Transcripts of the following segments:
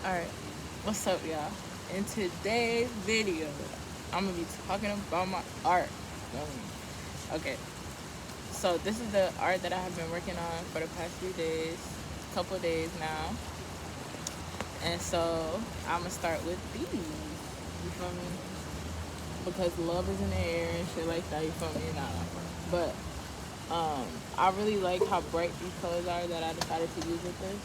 Alright, what's up, y'all? In today's video, I'm gonna be talking about my art. Okay, so this is the art that I have been working on for the past few days, couple days now. And so I'm gonna start with these. You feel me? Because love is in the air and shit like that. You feel me? Nah. But I really like how bright these colors are that I decided to use with this.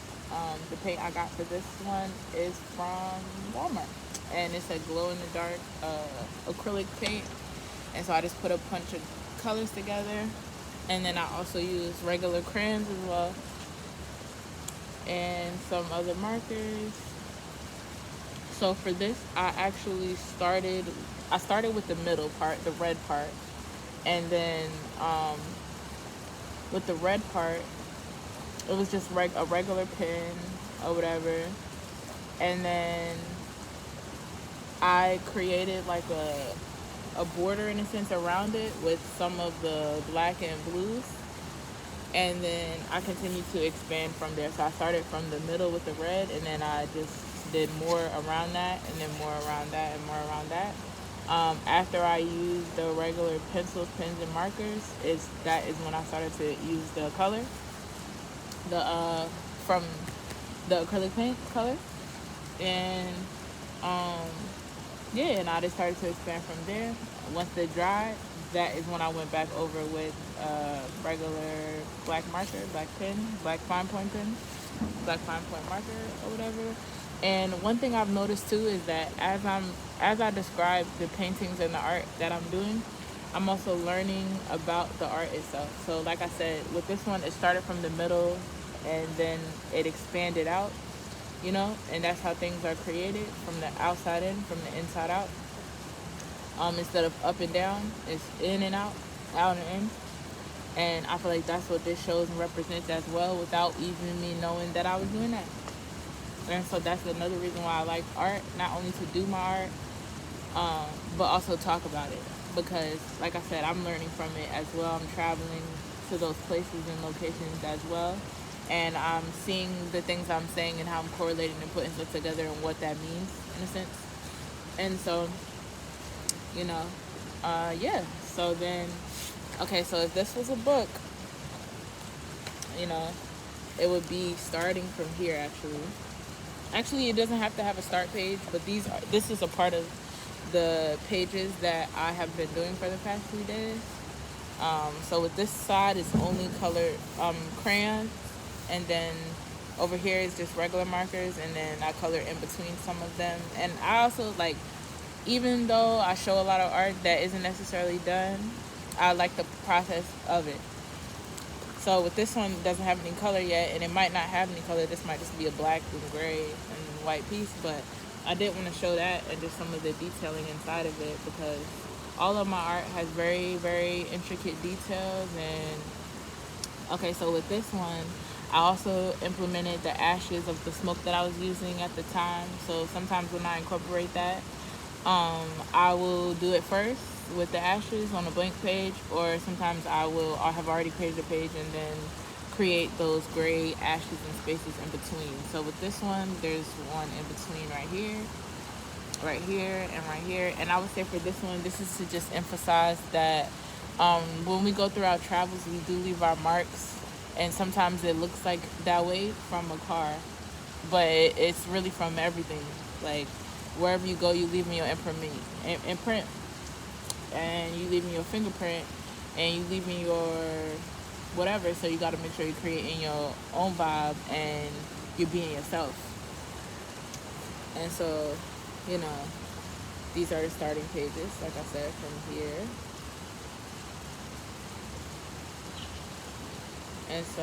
The paint I got for this one is from Walmart, and it's a glow in the dark acrylic paint. And so I just put a bunch of colors together, and then I also use regular crayons as well, and some other markers. So for this, I started with the middle part, the red part, and then with the red part, it was just a regular pen or whatever. And then I created like a border in a sense around it with some of the black and blues. And then I continued to expand from there. So I started from the middle with the red, and then I just did more around that, and then more around that, and more around that. After I used the regular pencils, pens, and markers, that is when I started to use the color, the from the acrylic paint color, and um, yeah, and I just started to expand from there. Once they dried, that is when I went back over with regular black marker, black pen, black fine point pen, black fine point marker or whatever. And one thing I've noticed too is that as I describe the paintings and the art that I'm doing, I'm also learning about the art itself. So like I said, with this one, it started from the middle and then it expanded out, and that's how things are created, from the outside in, from the inside out. Instead of up and down, it's in and out and in. And I feel like that's what this shows and represents as well, without even me knowing that I was doing that. And so that's another reason why I like art, not only to do my art, but also talk about it. Because, like I said, I'm learning from it as well. I'm traveling to those places and locations as well. And I'm seeing the things I'm saying and how I'm correlating and putting stuff together and what that means, in a sense. And so, yeah. So then, okay, so if this was a book, you know, it would be starting from here, actually. Actually, it doesn't have to have a start page, but this is a part of the pages that I have been doing for the past few days. So with this side, it's only colored crayons, and then over here is just regular markers, and then I color in between some of them. And I also like, even though I show a lot of art that isn't necessarily done, I like the process of it. So with this one, it doesn't have any color yet, and it might not have any color. This might just be a black and gray and white piece, but I did want to show that and just some of the detailing inside of it, because all of my art has very, very intricate details. And okay, so with this one, I also implemented the ashes of the smoke that I was using at the time. So sometimes when I incorporate that, I will do it first with the ashes on a blank page, or sometimes I have already created a page and then create those gray ashes and spaces in between. So with this one, there's one in between right here, and right here. And I would say for this one, this is to just emphasize that when we go through our travels, we do leave our marks, and sometimes it looks like that way from a car, but it's really from everything. Like, wherever you go, you leave me your imprint, and you leave me your fingerprint, and you leave me your whatever. So you got to make sure you're creating your own vibe and you're being yourself. And so, these are the starting pages, like I said, from here. And so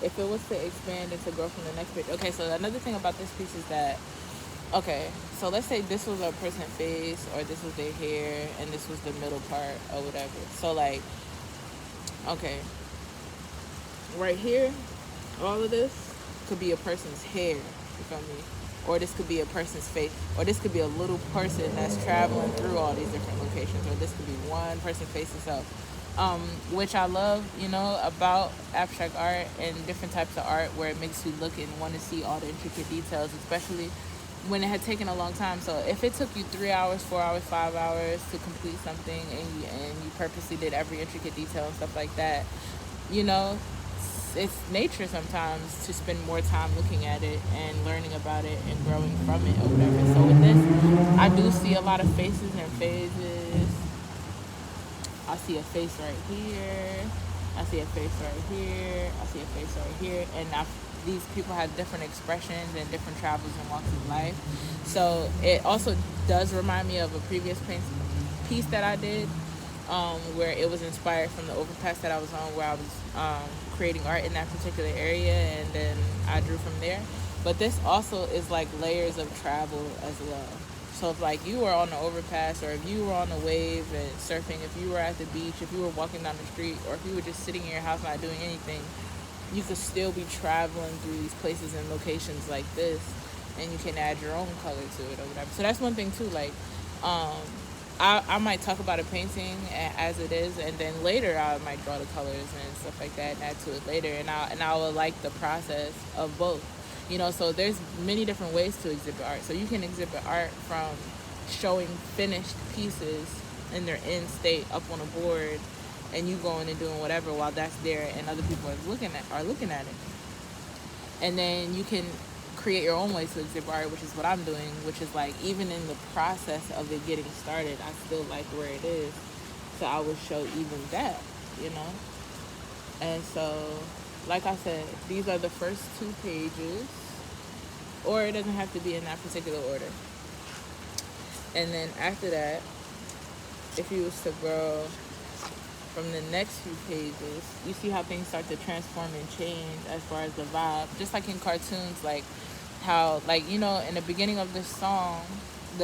if it was to expand and to grow from the next page. Okay, so another thing about this piece is that, okay, so let's say this was a person's face, or this was their hair, and this was the middle part, or whatever. So, like, okay, right here, all of this could be a person's hair, you feel me? Or this could be a person's face, or this could be a little person that's traveling through all these different locations, or this could be one person's face itself. which I love, about abstract art and different types of art where it makes you look and want to see all the intricate details, especially when it had taken a long time. So if it took you 3 hours, 4 hours, 5 hours to complete something, and you purposely did every intricate detail and stuff like that, you know, it's nature sometimes to spend more time looking at it and learning about it and growing from it or whatever. So with this, I do see a lot of faces and phases. I see a face right here. I see a face right here. I see a face right here. And these people have different expressions and different travels and walks of life. So it also does remind me of a previous piece that I did, where it was inspired from the overpass that I was on, where I was creating art in that particular area, and then I drew from there. But this also is like layers of travel as well. So if like you were on the overpass, or if you were on a wave and surfing, if you were at the beach, if you were walking down the street, or if you were just sitting in your house not doing anything, you could still be traveling through these places and locations like this, and you can add your own color to it or whatever. So that's one thing too. Like, I might talk about a painting as it is, and then later I might draw the colors and stuff like that and add to it later, and I will like the process of both. So there's many different ways to exhibit art. So you can exhibit art from showing finished pieces in their end state up on a board, and you going and doing whatever while that's there, and other people are looking at it. And then you can create your own way to exhibit art, which is what I'm doing, which is like, even in the process of it getting started, I still like where it is. So I will show even that. And so, like I said, these are the first 2 pages, or it doesn't have to be in that particular order. And then after that, if you was to go from the next few pages, you see how things start to transform and change as far as the vibe. Just like in cartoons, like how, like, in the beginning of the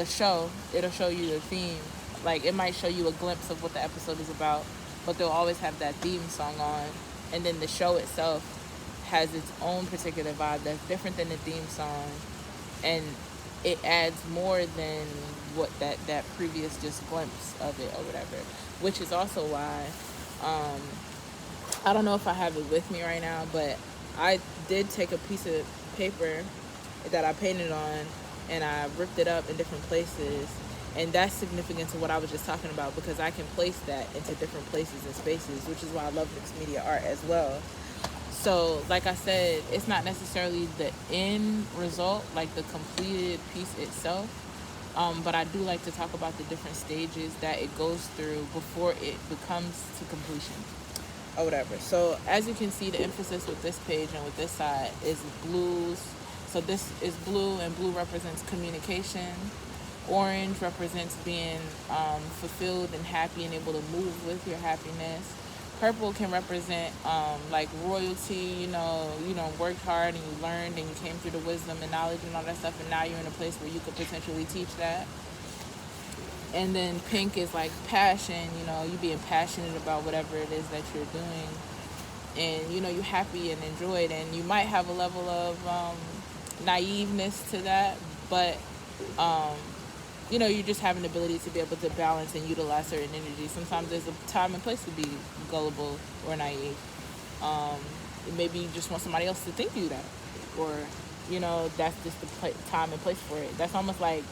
show, it'll show you the theme. Like, it might show you a glimpse of what the episode is about, but they'll always have that theme song on. And then the show itself has its own particular vibe that's different than the theme song, and it adds more than what that previous just glimpse of it or whatever, which is also why I don't know if I have it with me right now, but I did take a piece of paper that I painted on, and I ripped it up in different places, and that's significant to what I was just talking about, because I can place that into different places and spaces, which is why I love mixed media art as well. So, like I said, it's not necessarily the end result, like the completed piece itself, but I do like to talk about the different stages that it goes through before it becomes to completion or whatever. So, as you can see, the emphasis with this page and with this side is blues. So this is blue, and blue represents communication. Orange represents being fulfilled and happy and able to move with your happiness. Purple can represent like royalty, worked hard and you learned and you came through the wisdom and knowledge and all that stuff, and now you're in a place where you could potentially teach that. And then pink is like passion, you being passionate about whatever it is that you're doing, and you're happy and enjoyed, and you might have a level of naiveness to that, but you just have an ability to be able to balance and utilize certain energy. Sometimes there's a time and place to be gullible or naive. Maybe you just want somebody else to think you that, or that's just the time and place for it. That's almost like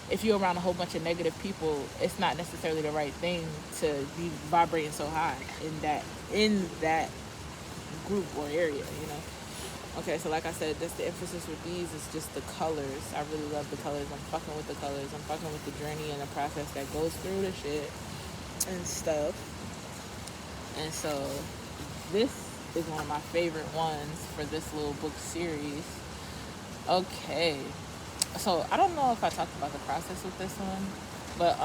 if you're around a whole bunch of negative people, it's not necessarily the right thing to be vibrating so high in that group or area. Okay, so like I said, that's the emphasis with these is just the colors. I really love the colors. I'm fucking with the colors. I'm fucking with the journey and the process that goes through the shit and stuff. And so this is one of my favorite ones for this little book series. Okay, so I don't know if I talked about the process with this one, but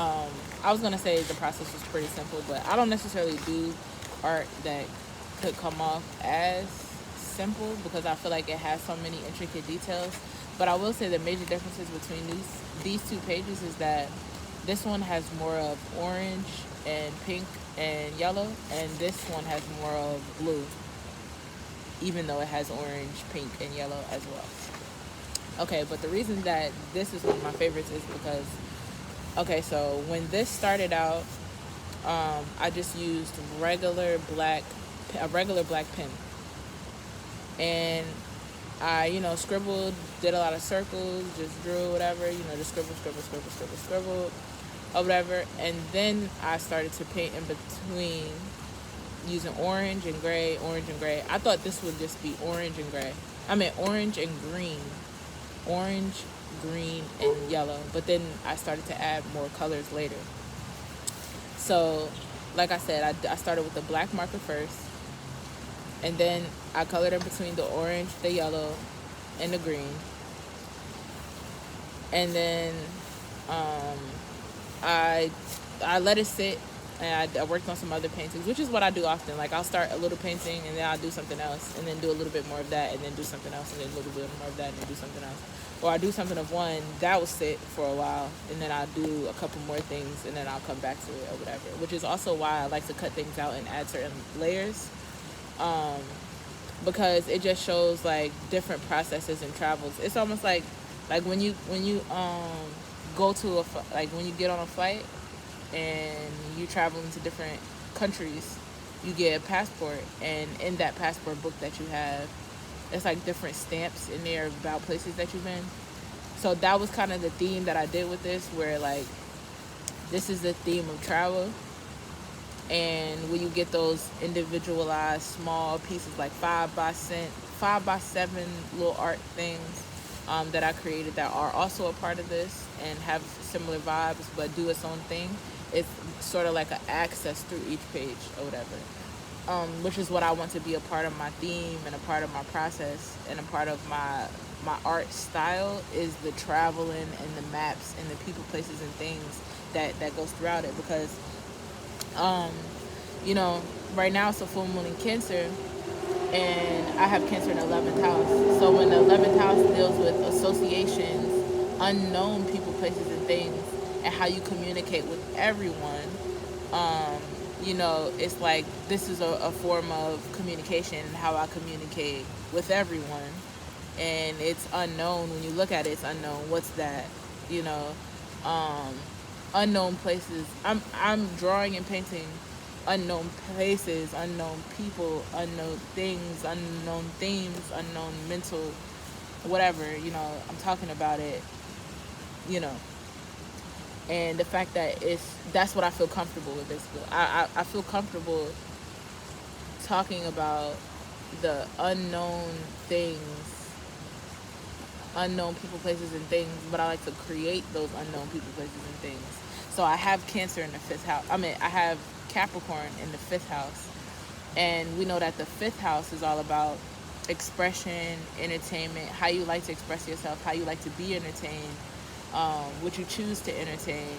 I was gonna say the process was pretty simple, but I don't necessarily do art that could come off as simple, because I feel like it has so many intricate details. But I will say the major differences between these 2 pages is that this one has more of orange and pink and yellow, and this one has more of blue, even though it has orange, pink, and yellow as well. Okay, but the reason that this is one of my favorites is because, okay, so when this started out, I just used a regular black pen, and I, scribbled, did a lot of circles, just drew whatever, just scribble, or whatever. And then I started to paint in between using orange and gray. I thought this would just be orange and gray. I mean, orange and green. Orange, green, and yellow. But then I started to add more colors later. So, like I said, I started with the black marker first. And then I colored in between the orange, the yellow, and the green. And then I let it sit, and I worked on some other paintings, which is what I do often. Like, I'll start a little painting, and then I'll do something else, and then do a little bit more of that, and then do something else, and then a little bit more of that, and then do something else. Or I do something of one, that will sit for a while, and then I'll do a couple more things, and then I'll come back to it or whatever. Which is also why I like to cut things out and add certain layers. Because it just shows like different processes and travels. It's almost like when you go to when you get on a flight and you travel into different countries, you get a passport, and in that passport book that you have, it's like different stamps in there about places that you've been. So that was kind of the theme that I did with this, where like this is the theme of travel. And when you get those individualized small pieces, like 5x7 little art things that I created that are also a part of this and have similar vibes but do its own thing, it's sort of like an access through each page or whatever, which is what I want to be a part of my theme and a part of my process and a part of my art style, is the traveling and the maps and the people, places, and things that goes throughout it. Because right now it's a full moon in Cancer, and I have Cancer in the 11th house. So when the 11th house deals with associations, unknown people, places, and things, and how you communicate with everyone, it's like this is a form of communication, how I communicate with everyone. And it's unknown. When you look at it, it's unknown. What's that? Unknown places. I'm drawing and painting unknown places, unknown people, unknown things, unknown themes, unknown mental whatever. I'm talking about it. And the fact that that's what I feel comfortable with, basically. I feel comfortable talking about the unknown things, unknown people, places, and things, but I like to create those unknown people, places, and things. So I have Cancer in the 5th house. I have Capricorn in the 5th house. And we know that the 5th house is all about expression, entertainment, how you like to express yourself, how you like to be entertained, what you choose to entertain,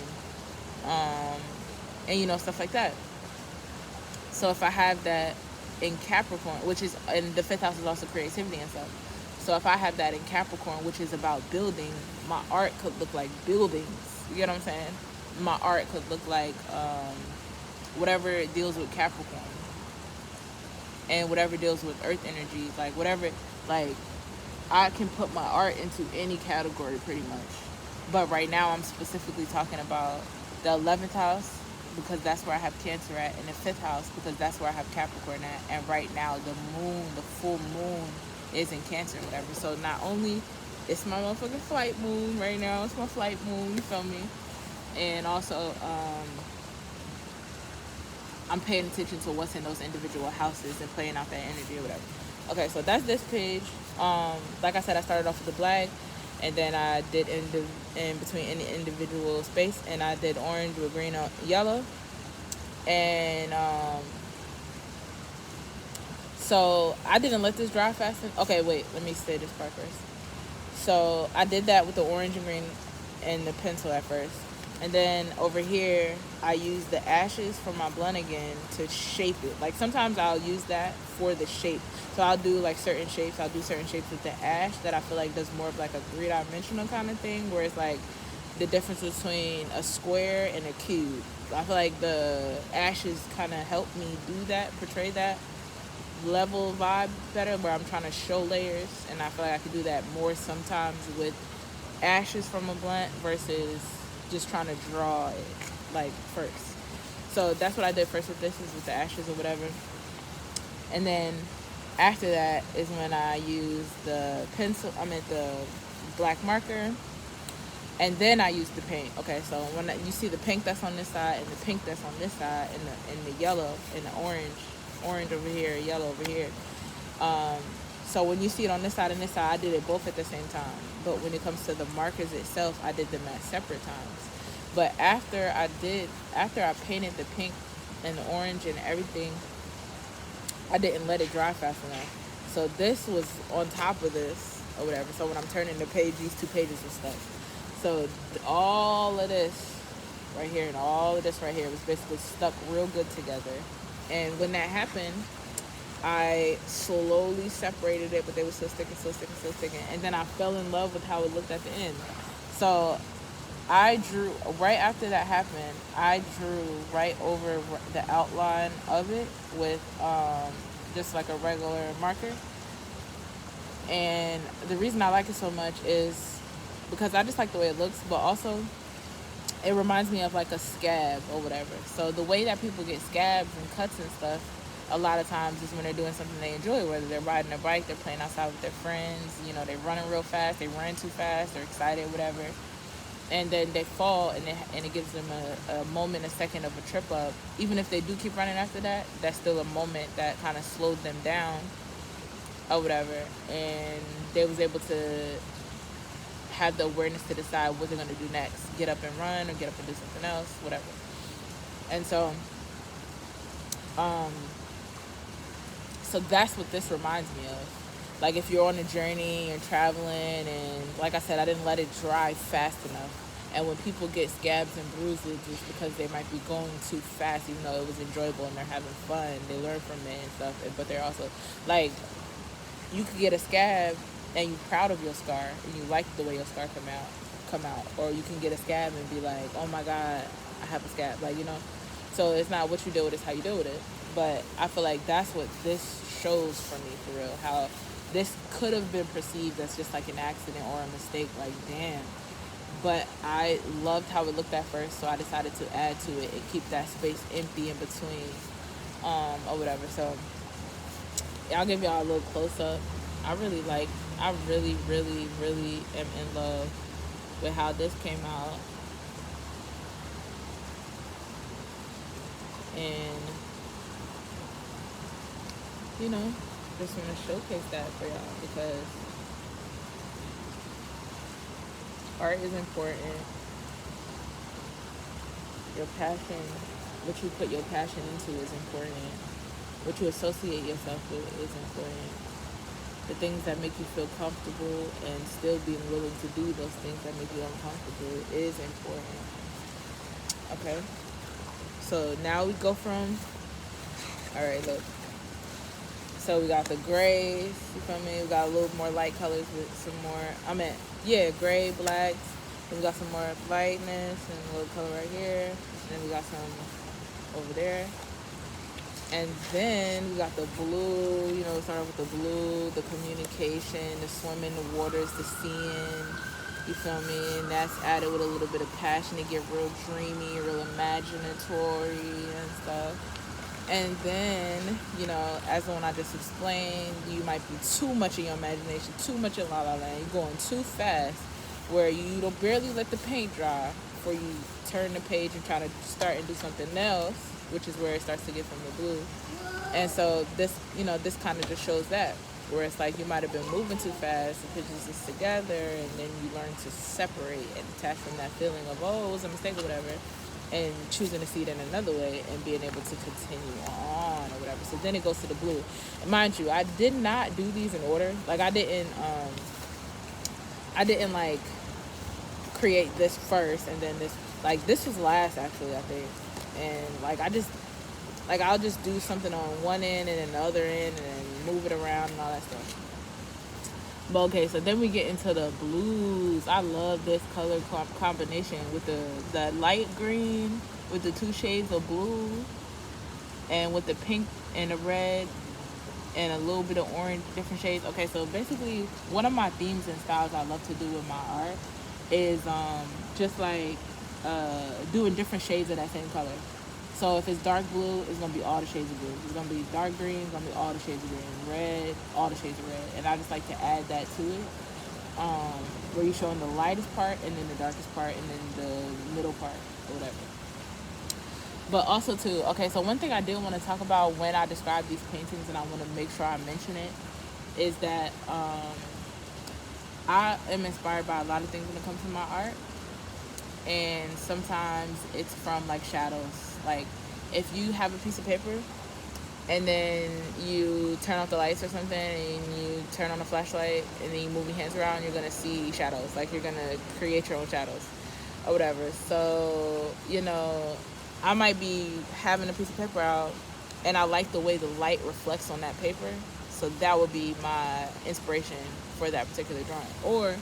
and stuff like that. So if I have that in Capricorn, which is, and the 5th house is also creativity and stuff. So if I have that in Capricorn, which is about building, my art could look like buildings. You get what I'm saying? My art could look like whatever deals with Capricorn, and whatever deals with earth energy, like whatever, like I can put my art into any category pretty much. But right now I'm specifically talking about the 11th house, because that's where I have Cancer at, and the 5th house because that's where I have Capricorn at. And right now the full moon is in Cancer or whatever. So not only it's my motherfucking flight moon right now, it's my flight moon, you feel me? And also I'm paying attention to what's in those individual houses and playing out that energy or whatever. Okay, so that's this page. Like I said, I started off with the black, and then I did in between any individual space, and I did orange with green or yellow. And so I didn't let this dry fast. Okay, wait, let me say this part first. So I did that with the orange and green and the pencil at first. And then over here, I use the ashes from my blunt again to shape it. Like sometimes I'll use that for the shape. So I'll do like certain shapes. I'll do certain shapes with the ash that I feel like does more of like a three-dimensional kind of thing, where it's like the difference between a square and a cube. I feel like the ashes kind of help me do that, portray that level vibe better, where I'm trying to show layers. And I feel like I could do that more sometimes with ashes from a blunt versus just trying to draw it like first. So that's what I did first with this, is with the ashes or whatever. And then after that is when I used the pencil, the black marker, and then I used the paint. Okay, so when you see the pink that's on this side and the pink that's on this side, and the yellow and the orange over here, yellow over here. So when you see it on this side and this side, I did it both at the same time. But when it comes to the markers itself, I did them at separate times. But after I painted the pink and the orange and everything, I didn't let it dry fast enough. So this was on top of this or whatever. So when I'm turning the page, these 2 pages are stuck. So all of this right here and all of this right here was basically stuck real good together. And when that happened, I slowly separated it, but they were still sticking. And then I fell in love with how it looked at the end. So I drew, right after that happened, I drew right over the outline of it with just like a regular marker. And the reason I like it so much is because I just like the way it looks, but also it reminds me of like a scab or whatever. So the way that people get scabs and cuts and stuff, a lot of times is when they're doing something they enjoy, whether they're riding a bike, they're playing outside with their friends, they're running real fast, they run too fast, they're excited, whatever. And then they fall, and it gives them a moment, a second of a trip up. Even if they do keep running after that, that's still a moment that kind of slowed them down or whatever. And they was able to have the awareness to decide what they're going to do next. Get up and run, or get up and do something else, whatever. And so, so that's what this reminds me of. Like if you're on a journey and traveling, and like I said, I didn't let it dry fast enough. And when people get scabs and bruises, it's because they might be going too fast, even though it was enjoyable and they're having fun. They learn from it and stuff. But they're also, like, you could get a scab and you're proud of your scar and you like the way your scar come out. Or you can get a scab and be like, oh my God, I have a scab. So it's not what you deal with, it's how you deal with it. But I feel like that's what this shows for me, for real. How this could have been perceived as just like an accident or a mistake, like damn. But I loved how it looked at first, so I decided to add to it and keep that space empty in between, or whatever. So I'll give y'all a little close up. I really, really, really am in love with how this came out. And just want to showcase that for y'all, because art is important. Your passion, what you put your passion into is important. What you associate yourself with is important. The things that make you feel comfortable and still being willing to do those things that make you uncomfortable is important. Okay? So now we go from, alright, look. So we got the grays, you feel me? We got a little more light colors with some more, gray, blacks. Then we got some more lightness and a little color right here. And then we got some over there. And then we got the blue, we start off with the blue, the communication, the swimming, the waters, the seeing, you feel me? And that's added with a little bit of passion to get real dreamy, real imaginatory and stuff. And then, as the one I just explained, you might be too much in your imagination, too much in La La Land. You're going too fast, where you don't barely let the paint dry before you turn the page and try to start and do something else, which is where it starts to get from the blue. And so this, this kind of just shows that, where it's like you might have been moving too fast, the pictures is together, and then you learn to separate and detach from that feeling of, oh, it was a mistake or whatever, and choosing to see it in another way and being able to continue on or whatever. So then it goes to the blue. And mind you, I did not do these in order. Like I didn't like create this first and then this. Like this was last actually, I think. And like I'll just do something on one end and then the other end and then move it around and all that stuff. But okay, so then we get into the blues. I love this color combination with the light green with the 2 shades of blue and with the pink and the red and a little bit of orange, different shades. Okay, so basically one of my themes and styles I love to do with my art is just like doing different shades of that same color. So if it's dark blue, it's gonna be all the shades of blue. If it's gonna be dark green, it's gonna be all the shades of green. Red, all the shades of red. And I just like to add that to it, where you're showing the lightest part and then the darkest part and then the middle part or whatever. But also too, okay, so one thing I did want to talk about when I describe these paintings, and I want to make sure I mention it, is that I am inspired by a lot of things when it comes to my art. And sometimes it's from like shadows. Like if you have a piece of paper and then you turn off the lights or something and you turn on a flashlight and then you move your hands around, you're gonna see shadows. Like you're gonna create your own shadows or whatever. So, you know, I might be having a piece of paper out and I like the way the light reflects on that paper. So that would be my inspiration for that particular drawing. Or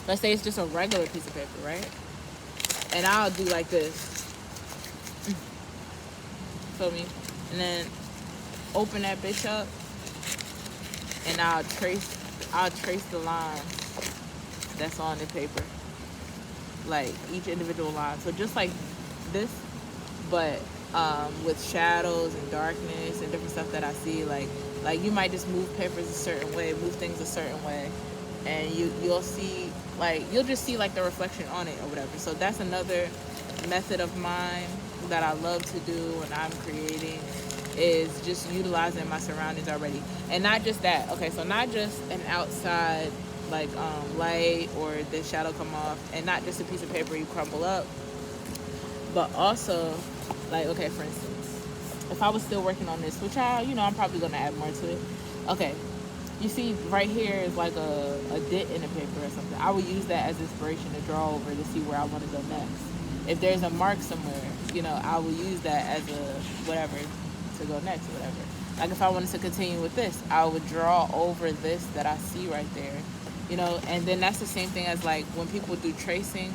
let's say it's just a regular piece of paper, right? And I'll do like this. Feel me? And then open that bitch up and I'll trace the lines that's on the paper. Like each individual line. So just like this, but with shadows and darkness and different stuff that I see, like you might just move papers a certain way, move things a certain way, and you'll see, like, you'll just see like the reflection on it or whatever. So that's another method of mine that I love to do when I'm creating, is just utilizing my surroundings already. And not just that, okay, so not just an outside like light or the shadow come off, and not just a piece of paper you crumble up, but also like, okay, for instance, if I was still working on this, which I'm probably gonna add more to it. Okay, you see right here is like a dent in the paper or something. I would use that as inspiration to draw over to see where I want to go next. If there's a mark somewhere, I will use that as a whatever to go next or whatever. Like if I wanted to continue with this, I would draw over this that I see right there, and then that's the same thing as like when people do tracing,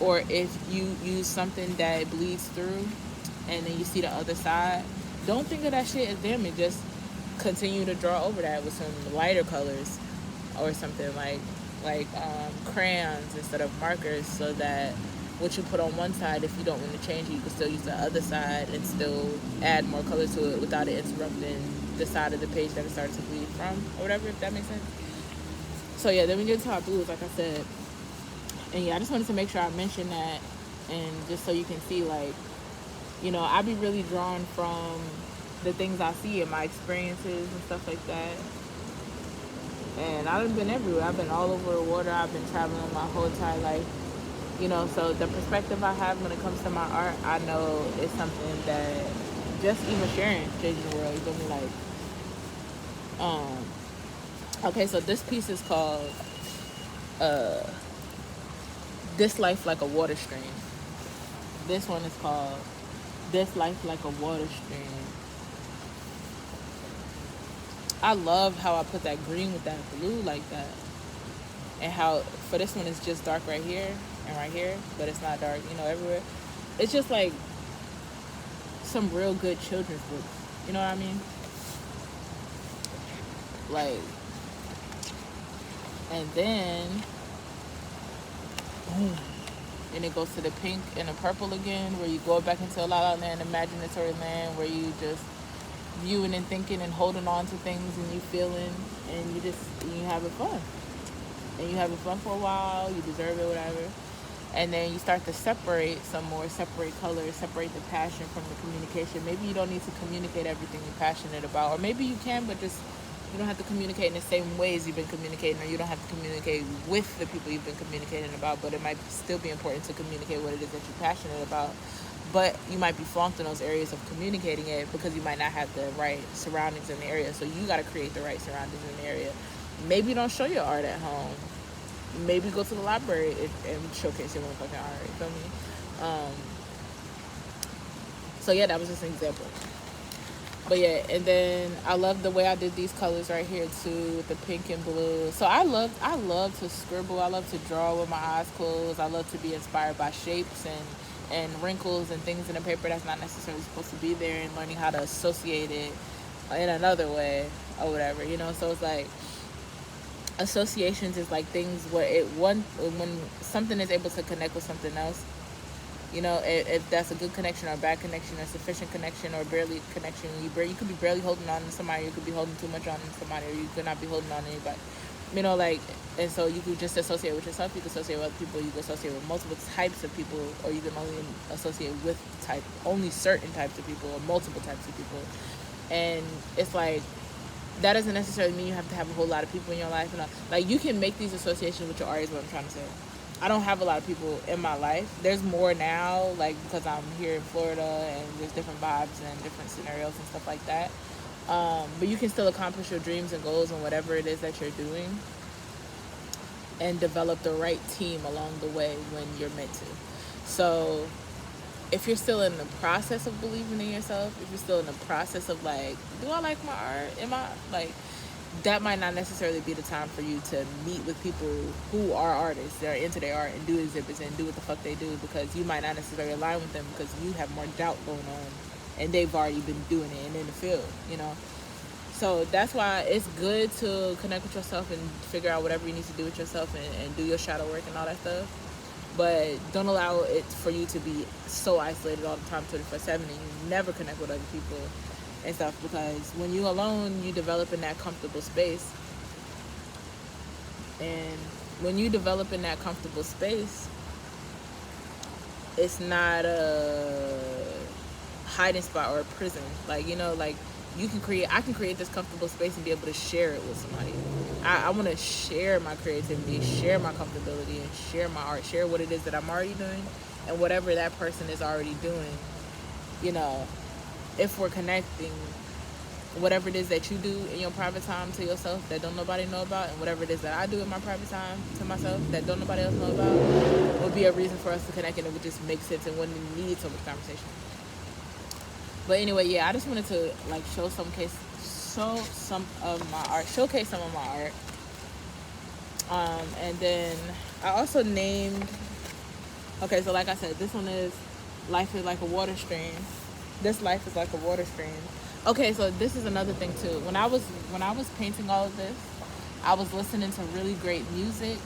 or if you use something that bleeds through and then you see the other side, don't think of that shit as damage. Just continue to draw over that with some lighter colors or something like crayons instead of markers, so that what you put on one side, if you don't want to change it, you can still use the other side and still add more color to it without it interrupting the side of the page that it starts to bleed from or whatever, if that makes sense. So yeah, then we get to our blues, like I said. And yeah, I just wanted to make sure I mentioned that, and just so you can see, like, I be really drawn from the things I see and my experiences and stuff like that. And I've been everywhere. I've been all over the water. I've been traveling my whole entire life. So the perspective I have when it comes to my art, I know it's something that just even sharing changing the world. You feel me? Like, okay, so this piece is called This Life Like a Water Stream. This one is called This Life Like a Water Stream. I love how I put that green with that blue like that. And how for this one it's just dark right here and right here, but it's not dark, everywhere. It's just like some real good children's books. You know what I mean? Like, and then boom, and it goes to the pink and the purple again, where you go back into a la la land, imaginatory land, where you just viewing and thinking and holding on to things, and you feeling, and you having fun. And you having fun for a while, you deserve it, whatever. And then you start to separate some more, separate colors, separate the passion from the communication. Maybe you don't need to communicate everything you're passionate about, or maybe you can, but just you don't have to communicate in the same ways you've been communicating, or you don't have to communicate with the people you've been communicating about, but it might still be important to communicate what it is that you're passionate about. But you might be flunked in those areas of communicating it because you might not have the right surroundings in the area. So you got to create the right surroundings in the area. Maybe don't show your art at home. Maybe go to the library and showcase your motherfucking art. You feel me? So yeah, that was just an example. But yeah, and then I love the way I did these colors right here too, with the pink and blue. So I love to scribble. I love to draw with my eyes closed. I love to be inspired by shapes and wrinkles and things in the paper that's not necessarily supposed to be there, and learning how to associate it in another way or whatever, So it's like associations is like things where when something is able to connect with something else, You know, if that's a good connection or a bad connection, a sufficient connection or barely connection. You could be barely holding on to somebody, you could be holding too much on to somebody, or you could not be holding on to anybody. You know, like, and so you could just associate with yourself, you could associate with other people, you could associate with multiple types of people, or you can only associate with only certain types of people, or multiple types of people. And it's like, that doesn't necessarily mean you have to have a whole lot of people in your life. And like, you can make these associations with your art, is what I'm trying to say. I don't have a lot of people in my life. There's more now, like, because I'm here in Florida and there's different vibes and different scenarios and stuff like that. But you can still accomplish your dreams and goals and whatever it is that you're doing, and develop the right team along the way when you're meant to. So if you're still in the process of believing in yourself, if you're still in the process of like, do I like my art? Am I like, that might not necessarily be the time for you to meet with people who are artists, that are into their art, and do exhibits and do what the fuck they do, because you might not necessarily align with them because you have more doubt going on and they've already been doing it and in the field, you know. So that's why it's good to connect with yourself and figure out whatever you need to do with yourself, and do your shadow work and all that stuff. But don't allow it for you to be so isolated all the time, 24/7, and you never connect with other people and stuff, because when you're alone, you develop in that comfortable space. And when you develop in that comfortable space, it's not a hiding spot or a prison. Like, you know, like, I can create this comfortable space and be able to share it with somebody. I want to share my creativity, share my comfortability, and share my art, share what it is that I'm already doing and whatever that person is already doing. You know, if we're connecting, whatever it is that you do in your private time to yourself that don't nobody know about, and whatever it is that I do in my private time to myself that don't nobody else know about, would be a reason for us to connect, and it would just make sense and wouldn't need so much conversation. But anyway, yeah, I just wanted to like showcase some of my art. And then I also named, okay, so like I said, this one is Life is Like a Water Stream. This life is like a water stream. Okay, so this is another thing too. When I was painting all of this, I was listening to really great music.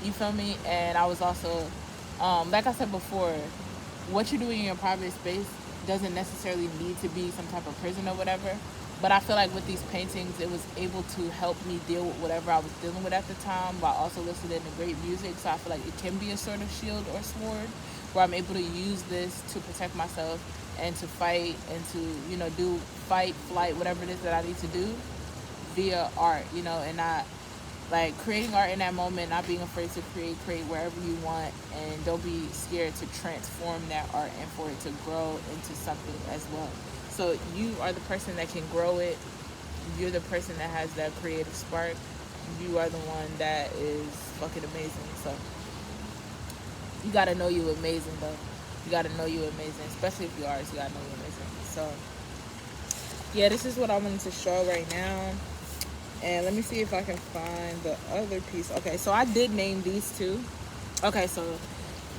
You feel me? And I was also, like I said before, what you're doing in your private space doesn't necessarily need to be some type of prison or whatever. But I feel like with these paintings, it was able to help me deal with whatever I was dealing with at the time, while also listening to great music. So I feel like it can be a sort of shield or sword, where I'm able to use this to protect myself and to fight and to, you know, do fight, flight, whatever it is that I need to do via art, you know, and not like creating art in that moment, not being afraid to create wherever you want, and don't be scared to transform that art and for it to grow into something as well. So you are the person that can grow it. You're the person that has that creative spark. You are the one that is fucking amazing. So you gotta know you amazing though. You gotta know you amazing, especially if you are. You gotta know you amazing. So yeah, this is what I wanted to show right now. And let me see if I can find the other piece. Okay, so I did name these two. Okay, so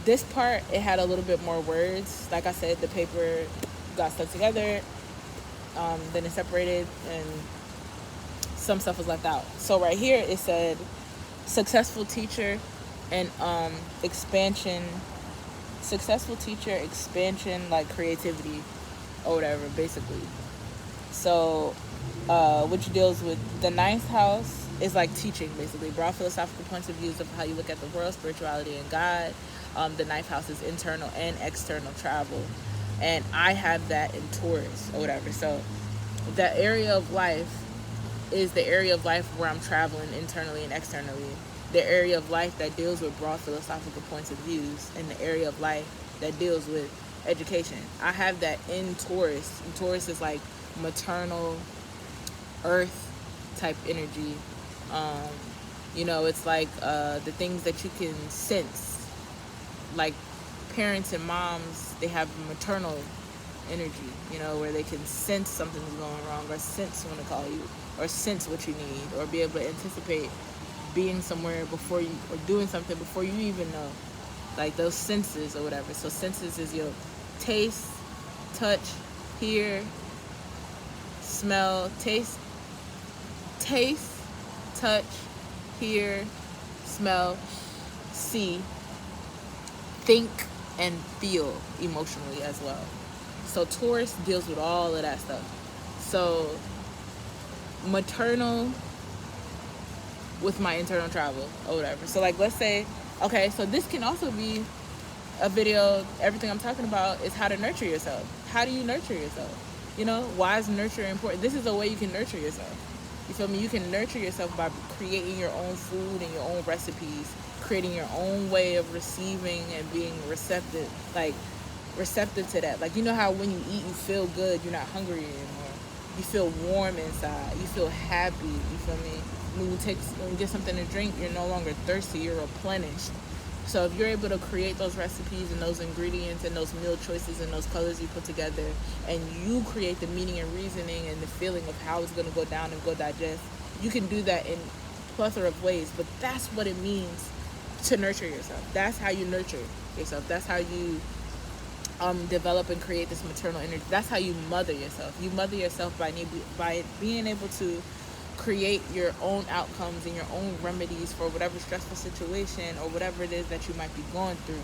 this part, it had a little bit more words. Like I said, the paper got stuck together, then it separated, and some stuff was left out. So right here it said successful teacher and expansion, like creativity or whatever, basically. So which deals with the ninth house is like teaching, basically, broad philosophical points of views of how you look at the world, spirituality, and God. The ninth house is internal and external travel, and I have that in Taurus or whatever. So the area of life is the area of life where I'm traveling internally and externally. The area of life that deals with broad philosophical points of views, and the area of life that deals with education. I have that in Taurus. And Taurus is like maternal, earth type energy. You know, it's like the things that you can sense. Like parents and moms, they have maternal energy, you know, where they can sense something's going wrong, or sense when to call you, or sense what you need, or be able to anticipate being somewhere before you, or doing something before you even know. Like those senses or whatever. So senses is your taste, touch, hear, smell, taste, touch, hear, smell, see, think, and feel emotionally as well. So Taurus deals with all of that stuff. So maternal with my internal travel or whatever. So like, let's say, okay, so this can also be a video. Everything I'm talking about is how to nurture yourself. How do you nurture yourself? You know, why is nurture important? This is a way you can nurture yourself. You feel me? You can nurture yourself by creating your own food and your own recipes, creating your own way of receiving and being receptive, like receptive to that. Like, you know how when you eat, you feel good, you're not hungry anymore. You feel warm inside. You feel happy. You feel me? When you get something to drink, you're no longer thirsty. You're replenished. So if you're able to create those recipes and those ingredients and those meal choices and those colors you put together, and you create the meaning and reasoning and the feeling of how it's going to go down and go digest, you can do that in a plethora of ways. But that's what it means to nurture yourself. That's how you nurture yourself. That's how you develop and create this maternal energy. That's how you mother yourself. You mother yourself by being able to create your own outcomes and your own remedies for whatever stressful situation or whatever it is that you might be going through.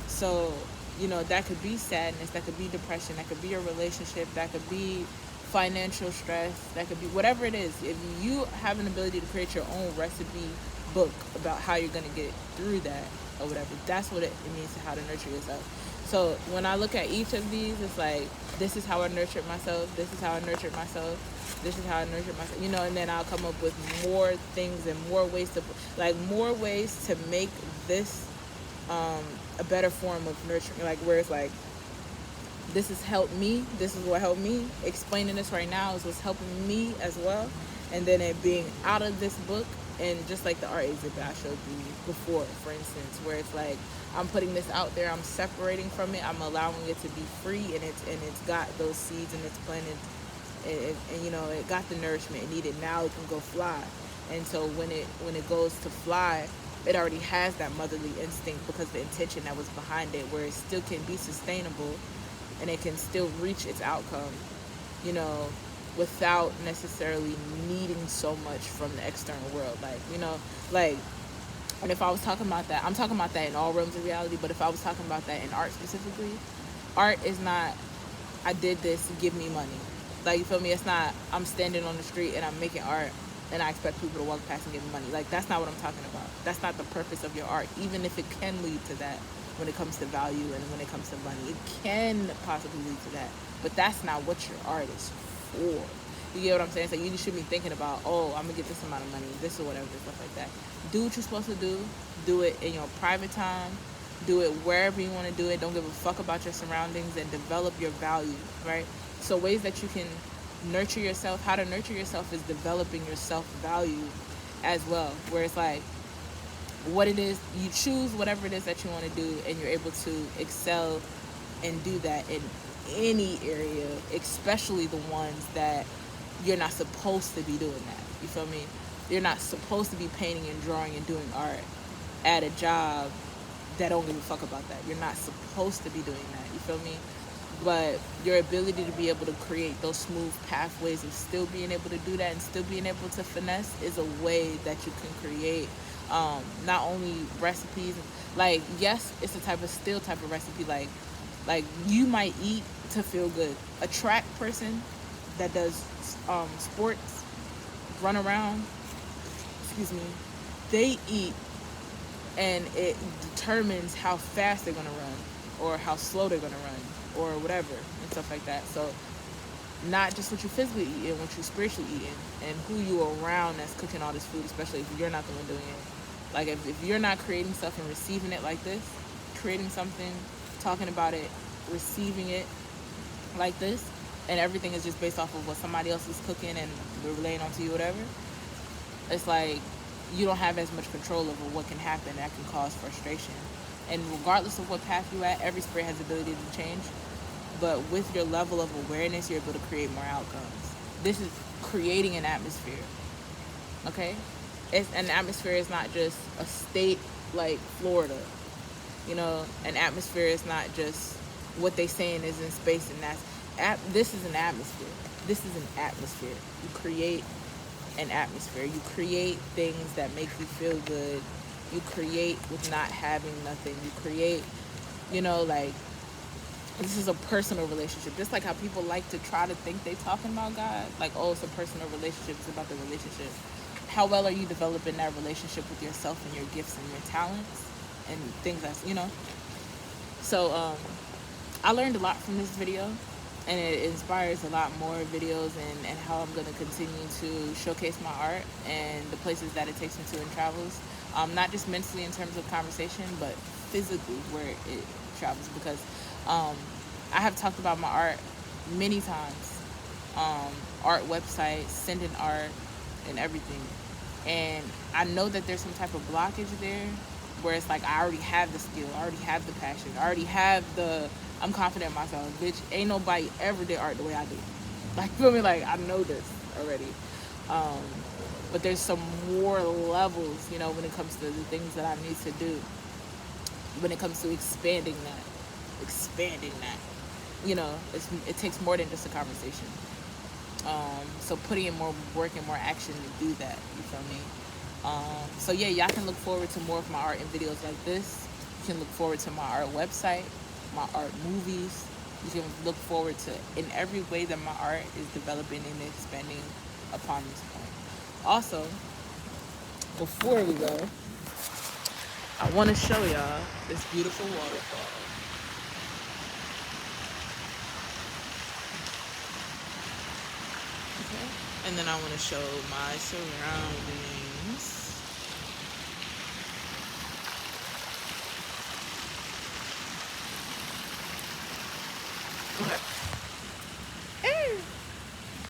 So, you know, that could be sadness, that could be depression, that could be a relationship, that could be financial stress, that could be whatever it is. If you have an ability to create your own recipe book about how you're going to get through that or whatever, that's what it means to how to nurture yourself. So when I look at each of these, it's like, this is how I nurtured myself, this is how I nurtured myself, this is how I nurtured myself, you know, and then I'll come up with more things and more ways to make this a better form of nurturing, like where it's like, this has helped me, this is what helped me. Explaining this right now is what's helping me as well. And then it being out of this book, and just like the art exhibit I showed you before, for instance, where it's like, I'm putting this out there, I'm separating from it, I'm allowing it to be free, and it's got those seeds and it's planted, and you know, it got the nourishment it needed. Now it can go fly. And so when it goes to fly, it already has that motherly instinct because the intention that was behind it, where it still can be sustainable and it can still reach its outcome, you know, without necessarily needing so much from the external world. Like, you know, like, and if I was talking about that, I'm talking about that in all realms of reality, but if I was talking about that in art specifically, art is not, I did this, give me money. Like, you feel me? It's not, I'm standing on the street and I'm making art and I expect people to walk past and give me money. Like, that's not what I'm talking about. That's not the purpose of your art, even if it can lead to that when it comes to value and when it comes to money. It can possibly lead to that, but that's not what your art is for. You get what I'm saying? So you should be thinking about, oh, I'm gonna get this amount of money, this or whatever, stuff like that. Do what you're supposed to do. Do it in your private time. Do it wherever you want to do it. Don't give a fuck about your surroundings, and develop your value, right? So ways that you can nurture yourself, how to nurture yourself is developing your self-value as well, where it's like, what it is, you choose whatever it is that you want to do, and you're able to excel and do that in any area, especially the ones that you're not supposed to be doing that. You feel me? You're not supposed to be painting and drawing and doing art at a job that don't give a fuck about that. You're not supposed to be doing that. You feel me? But your ability to be able to create those smooth pathways of still being able to do that and still being able to finesse is a way that you can create not only recipes, like, yes, it's a type of recipe, like you might eat to feel good. A track person that does sports, run around, they eat, and it determines how fast they're gonna run or how slow they're gonna run or whatever and stuff like that. So not just what you physically eat and what you spiritually eating, and who you are around that's cooking all this food, especially if you're not the one doing it. Like, if you're not creating stuff and receiving it like this, creating something, talking about it, receiving it like this, and everything is just based off of what somebody else is cooking and relaying onto you, whatever, it's like you don't have as much control over what can happen that can cause frustration. And regardless of what path you're at, every spirit has the ability to change. But with your level of awareness, you're able to create more outcomes. This is creating an atmosphere. Okay? An atmosphere is not just a state like Florida. You know, an atmosphere is not just what they saying is in space, and this is an atmosphere. This is an atmosphere. You create an atmosphere. You create things that make you feel good. You create with not having nothing. You create You know, like, this is a personal relationship. Just like how people like to try to think they talking about God. Like, oh, it's a personal relationship. It's about the relationship. How well are you developing that relationship with yourself and your gifts and your talents and things that's, you know? So, I learned a lot from this video, and it inspires a lot more videos and how I'm going to continue to showcase my art and the places that it takes me to in travels. Not just mentally in terms of conversation, but physically where it travels, because I have talked about my art many times. Art websites, sending art, and everything. And I know that there's some type of blockage there where it's like I already have the skill, I already have the passion, I already have I'm confident in myself. Bitch, ain't nobody ever did art the way I do. Like, feel me? Like, I know this already. But there's some more levels, you know, when it comes to the things that I need to do. When it comes to expanding that, you know, it takes more than just a conversation. So putting in more work and more action to do that, you feel me? So yeah, y'all can look forward to more of my art and videos like this. You can look forward to my art website, my art movies. You can look forward to in every way that my art is developing and expanding upon this point. Also, before we go, I want to show y'all this beautiful waterfall. Okay? And then I want to show my surroundings.